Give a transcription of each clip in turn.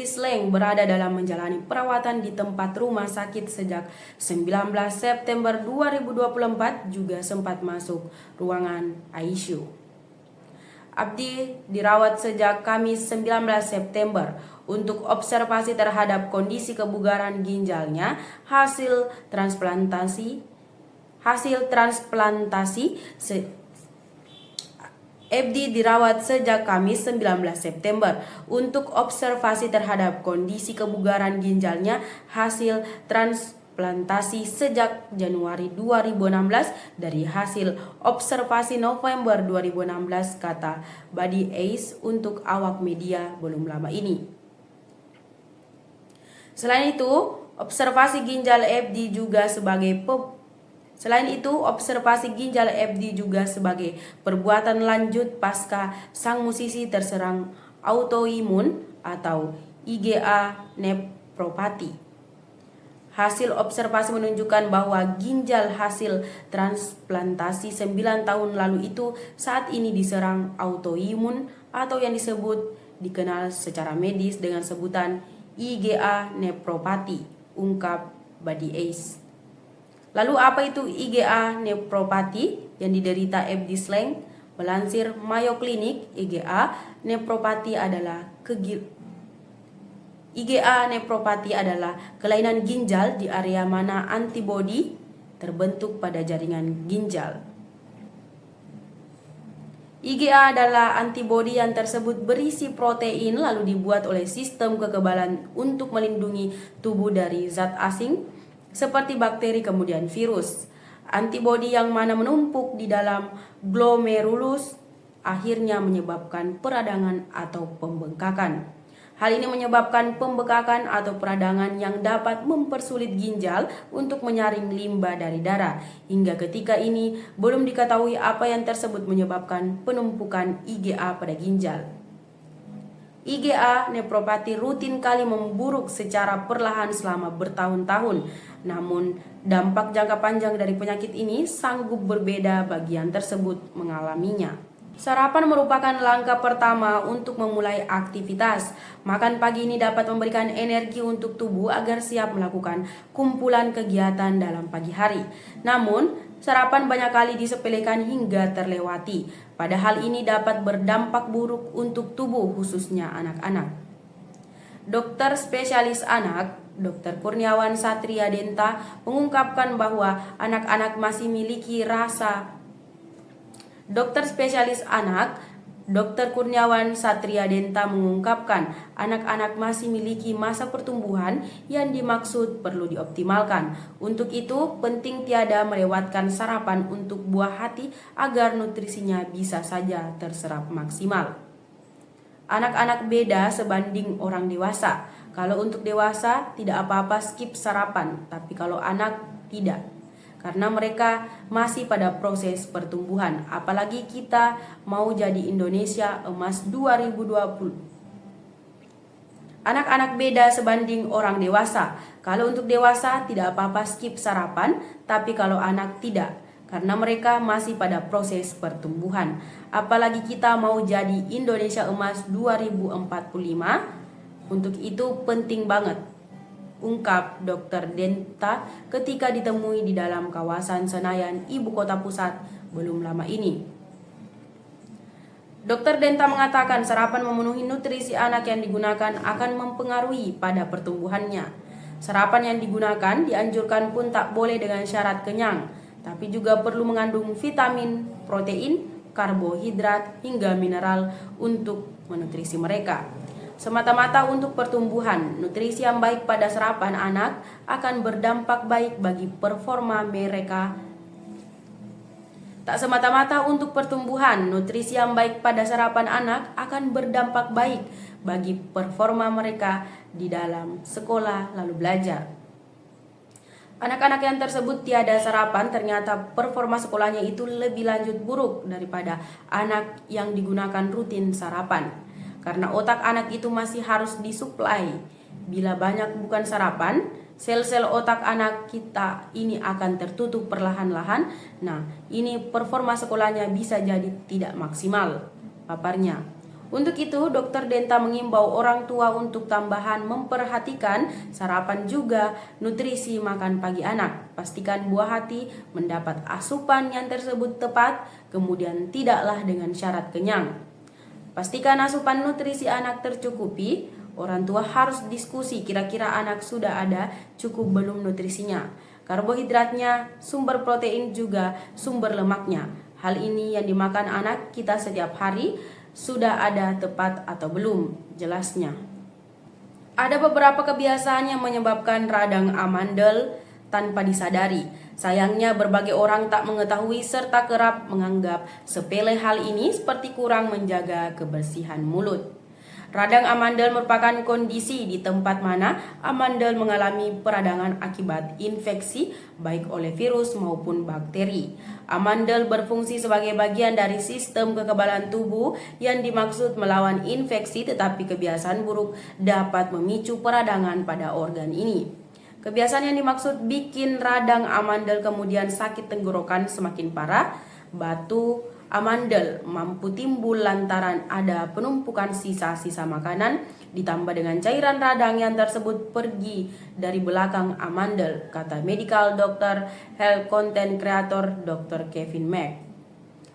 Sleng berada dalam menjalani perawatan di tempat rumah sakit sejak 19 September 2024, juga sempat masuk ruangan ICU. Abdi dirawat sejak Kamis 19 September untuk observasi terhadap kondisi kebugaran ginjalnya hasil transplantasi. Abdi dirawat sejak Kamis 19 September untuk observasi terhadap kondisi kebugaran ginjalnya hasil transplantasi sejak Januari 2016 dari hasil observasi November 2016, kata Buddy Ace untuk awak media belum lama ini. Selain itu, observasi ginjal Abdi juga sebagai perbuatan lanjut pasca sang musisi terserang autoimun atau IgA nephropathy. Hasil observasi menunjukkan bahwa ginjal hasil transplantasi 9 tahun lalu itu saat ini diserang autoimun atau yang dikenal secara medis dengan sebutan IgA nephropathy, ungkap Buddy Ace. Lalu apa itu IgA nephropathy yang diderita Abdi Sleng? Melansir Mayo Clinic, IgA nephropathy adalah kelainan ginjal di area mana antibodi terbentuk pada jaringan ginjal. IgA adalah antibodi yang tersebut berisi protein lalu dibuat oleh sistem kekebalan untuk melindungi tubuh dari zat asing seperti bakteri kemudian virus. Antibodi yang mana menumpuk di dalam glomerulus akhirnya menyebabkan peradangan atau pembengkakan. Hal ini menyebabkan pembekakan atau peradangan yang dapat mempersulit ginjal untuk menyaring limbah dari darah. Hingga ketika ini belum diketahui apa yang tersebut menyebabkan penumpukan IgA pada ginjal. IgA nephropathy rutin kali memburuk secara perlahan selama bertahun-tahun. Namun, dampak jangka panjang dari penyakit ini sanggup berbeda bagi yang tersebut mengalaminya. Sarapan merupakan langkah pertama untuk memulai aktivitas. Makan pagi ini dapat memberikan energi untuk tubuh agar siap melakukan kumpulan kegiatan dalam pagi hari. Namun, sarapan banyak kali disepelekan hingga terlewati. Padahal ini dapat berdampak buruk untuk tubuh, khususnya anak-anak. Dokter spesialis anak, Dr. Kurniawan Satria Denta, mengungkapkan bahwa anak-anak masih memiliki rasa Dokter spesialis anak, Dr. Kurniawan Satria Denta mengungkapkan anak-anak masih memiliki masa pertumbuhan yang dimaksud perlu dioptimalkan. Untuk itu, penting tiada melewatkan sarapan untuk buah hati agar nutrisinya bisa saja terserap maksimal. Anak-anak beda sebanding orang dewasa. Kalau untuk dewasa tidak apa-apa skip sarapan, tapi kalau anak tidak. Karena mereka masih pada proses pertumbuhan. Apalagi kita mau jadi Indonesia Emas 2020. Anak-anak beda sebanding orang dewasa. Kalau untuk dewasa tidak apa-apa skip sarapan, tapi kalau anak tidak. Karena mereka masih pada proses pertumbuhan. Apalagi kita mau jadi Indonesia Emas 2045. Untuk itu penting banget, ungkap Dr. Denta ketika ditemui di dalam kawasan Senayan, ibu kota pusat, belum lama ini. Dr. Denta mengatakan sarapan memenuhi nutrisi anak yang digunakan akan mempengaruhi pada pertumbuhannya. Sarapan yang digunakan dianjurkan pun tak boleh dengan syarat kenyang, tapi juga perlu mengandung vitamin, protein, karbohidrat, hingga mineral untuk menutrisi mereka. Semata-mata untuk pertumbuhan, nutrisi yang baik pada sarapan anak akan berdampak baik bagi performa mereka. Tak semata-mata untuk pertumbuhan, nutrisi yang baik pada sarapan anak akan berdampak baik bagi performa mereka di dalam sekolah lalu belajar. Anak-anak yang tersebut tiada sarapan ternyata performa sekolahnya itu lebih lanjut buruk daripada anak yang digunakan rutin sarapan. Karena otak anak itu masih harus disuplai. Bila banyak bukan sarapan, sel-sel otak anak kita ini akan tertutup perlahan-lahan. Nah, ini performa sekolahnya bisa jadi tidak maksimal, paparnya. Untuk itu, Dokter Denta mengimbau orang tua untuk tambahan memperhatikan sarapan juga nutrisi makan pagi anak. Pastikan buah hati mendapat asupan yang tersebut tepat, kemudian tidaklah dengan syarat kenyang. Pastikan asupan nutrisi anak tercukupi. Orang tua harus diskusi kira-kira anak sudah ada cukup belum nutrisinya. Karbohidratnya, sumber protein juga sumber lemaknya. Hal ini yang dimakan anak kita setiap hari sudah ada tepat atau belum, jelasnya. Ada beberapa kebiasaan yang menyebabkan radang amandel tanpa disadari. Sayangnya berbagai orang tak mengetahui serta kerap menganggap sepele hal ini seperti kurang menjaga kebersihan mulut. Radang amandel merupakan kondisi di tempat mana amandel mengalami peradangan akibat infeksi baik oleh virus maupun bakteri. Amandel berfungsi sebagai bagian dari sistem kekebalan tubuh yang dimaksud melawan infeksi, tetapi kebiasaan buruk dapat memicu peradangan pada organ ini. Kebiasaan yang dimaksud bikin radang amandel kemudian sakit tenggorokan semakin parah. Batu amandel mampu timbul lantaran ada penumpukan sisa-sisa makanan ditambah dengan cairan radang yang tersebut pergi dari belakang amandel, kata medical doctor health content creator Dr. Kevin Mack.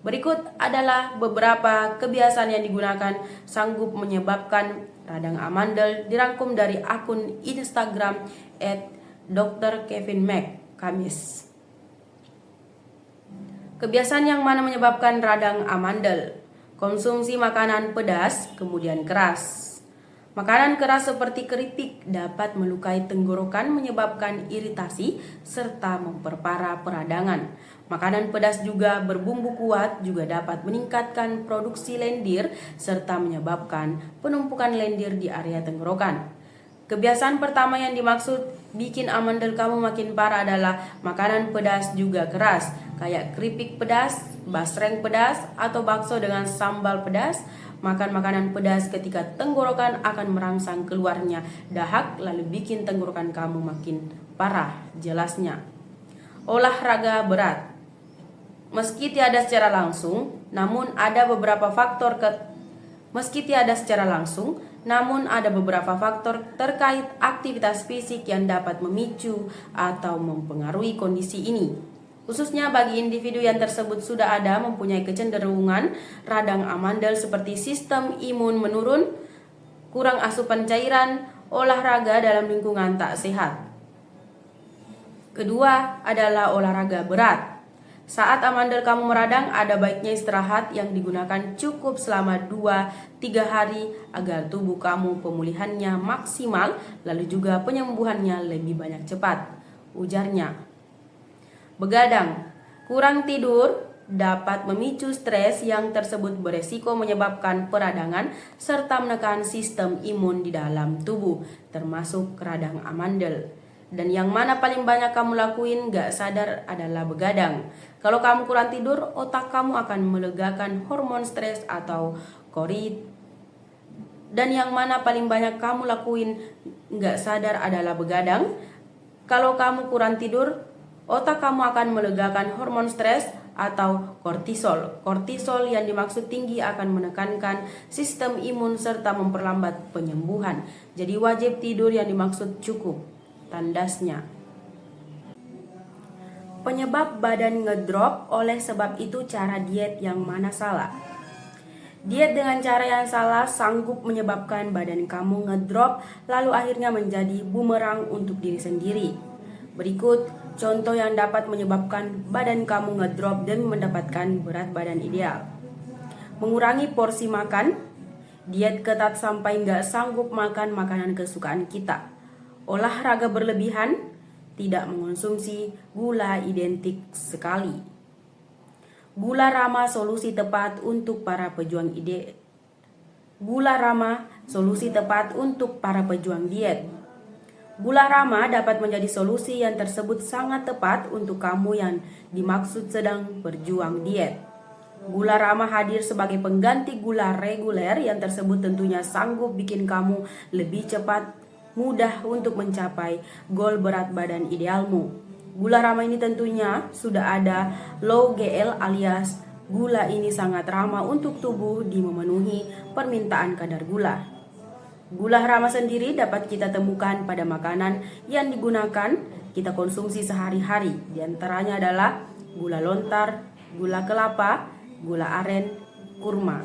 Berikut adalah beberapa kebiasaan yang digunakan sanggup menyebabkan radang amandel, dirangkum dari akun Instagram @Dr. Kevin Mack, Kamis. Kebiasaan yang mana menyebabkan radang amandel? Konsumsi makanan pedas, kemudian keras. Makanan keras seperti keripik dapat melukai tenggorokan, menyebabkan iritasi, serta memperparah peradangan. Makanan pedas juga berbumbu kuat juga dapat meningkatkan produksi lendir, serta menyebabkan penumpukan lendir di area tenggorokan. Kebiasaan pertama yang dimaksud bikin amandel kamu makin parah adalah makanan pedas juga keras, kayak keripik pedas, basreng pedas, atau bakso dengan sambal pedas. Makan makanan pedas ketika tenggorokan akan merangsang keluarnya dahak, lalu bikin tenggorokan kamu makin parah, jelasnya. Olahraga berat. Meski tiada secara langsung, namun ada beberapa faktor terkait aktivitas fisik yang dapat memicu atau mempengaruhi kondisi ini. Khususnya bagi individu yang tersebut sudah ada mempunyai kecenderungan radang amandel seperti sistem imun menurun, kurang asupan cairan, olahraga dalam lingkungan tak sehat. Kedua adalah olahraga berat. Saat amandel kamu meradang, ada baiknya istirahat yang digunakan cukup selama 2-3 hari agar tubuh kamu pemulihannya maksimal, lalu juga penyembuhannya lebih banyak cepat, ujarnya. Begadang, kurang tidur dapat memicu stres yang tersebut beresiko menyebabkan peradangan serta menekan sistem imun di dalam tubuh, termasuk radang amandel. Dan yang mana paling banyak kamu lakuin gak sadar adalah begadang. Kalau kamu kurang tidur, otak kamu akan melegakan hormon stres atau kortisol. Dan yang mana paling banyak kamu lakuin gak sadar adalah begadang. Kalau kamu kurang tidur, otak kamu akan melegakan hormon stres atau kortisol. Kortisol yang dimaksud tinggi akan menekankan sistem imun serta memperlambat penyembuhan. Jadi wajib tidur yang dimaksud cukup, tandasnya. Penyebab badan ngedrop, oleh sebab itu cara diet yang mana salah? Diet dengan cara yang salah sanggup menyebabkan badan kamu ngedrop, lalu akhirnya menjadi bumerang untuk diri sendiri. Berikut contoh yang dapat menyebabkan badan kamu ngedrop dan mendapatkan berat badan ideal. Mengurangi porsi makan, diet ketat sampai nggak sanggup makan makanan kesukaan kita. Olahraga berlebihan, tidak mengonsumsi gula identik sekali. Gula Rama solusi tepat untuk para pejuang diet. Gula Rama dapat menjadi solusi yang tersebut sangat tepat untuk kamu yang dimaksud sedang berjuang diet. Gula Rama hadir sebagai pengganti gula reguler yang tersebut tentunya sanggup bikin kamu lebih cepat mudah untuk mencapai goal berat badan idealmu. Gula Rama ini tentunya sudah ada low GL alias Gula ini sangat ramah untuk tubuh di memenuhi permintaan kadar gula. Gula hara sendiri dapat kita temukan pada makanan yang digunakan kita konsumsi sehari-hari. Di antaranya adalah gula lontar, gula kelapa, gula aren, kurma.